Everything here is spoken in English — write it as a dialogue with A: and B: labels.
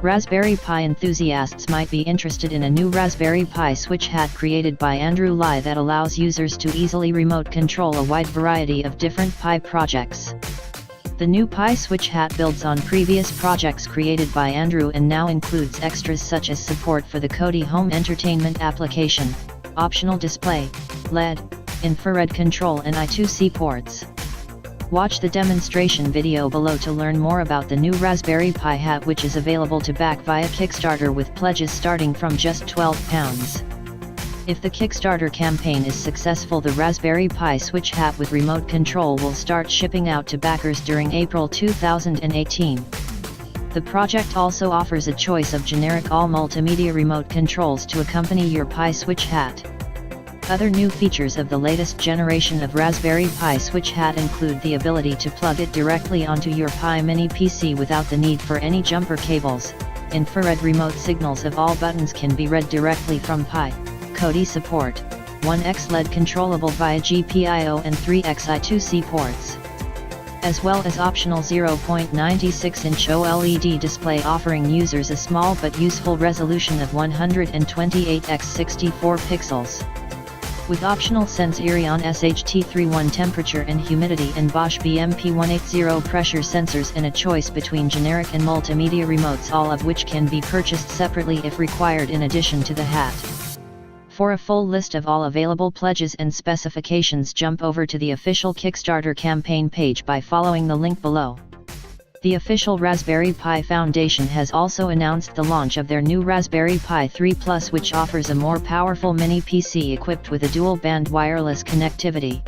A: Raspberry Pi enthusiasts might be interested in a new Raspberry Pi switch hat created by Andrew Lai that allows users to easily remote control a wide variety of different Pi projects. The new Pi switch hat builds on previous projects created by Andrew and now includes extras such as support for the Kodi home entertainment application, optional display, LED, infrared control and I2C ports. Watch the demonstration video below to learn more about the new Raspberry Pi hat, which is available to back via Kickstarter with pledges starting from just £12. If the Kickstarter campaign is successful, the Raspberry Pi switch hat with remote control will start shipping out to backers during April 2018. The project also offers a choice of generic all-multimedia remote controls to accompany your Pi switch hat. Other new features of the latest generation of Raspberry Pi switch hat include the ability to plug it directly onto your Pi mini PC without the need for any jumper cables. Infrared remote signals of all buttons can be read directly from Pi. Kodi support, 1x LED controllable via GPIO and 3x I2C ports. As well as optional 0.96-inch OLED display offering users a small but useful resolution of 128x64 pixels. With optional Sense Irion SHT31 temperature and humidity and Bosch BMP180 pressure sensors, and a choice between generic and multimedia remotes, all of which can be purchased separately if required in addition to the hat. For a full list of all available pledges and specifications, jump over to the official Kickstarter campaign page by following the link below. The official Raspberry Pi Foundation has also announced the launch of their new Raspberry Pi 3 Plus, which offers a more powerful mini PC equipped with a dual-band wireless connectivity.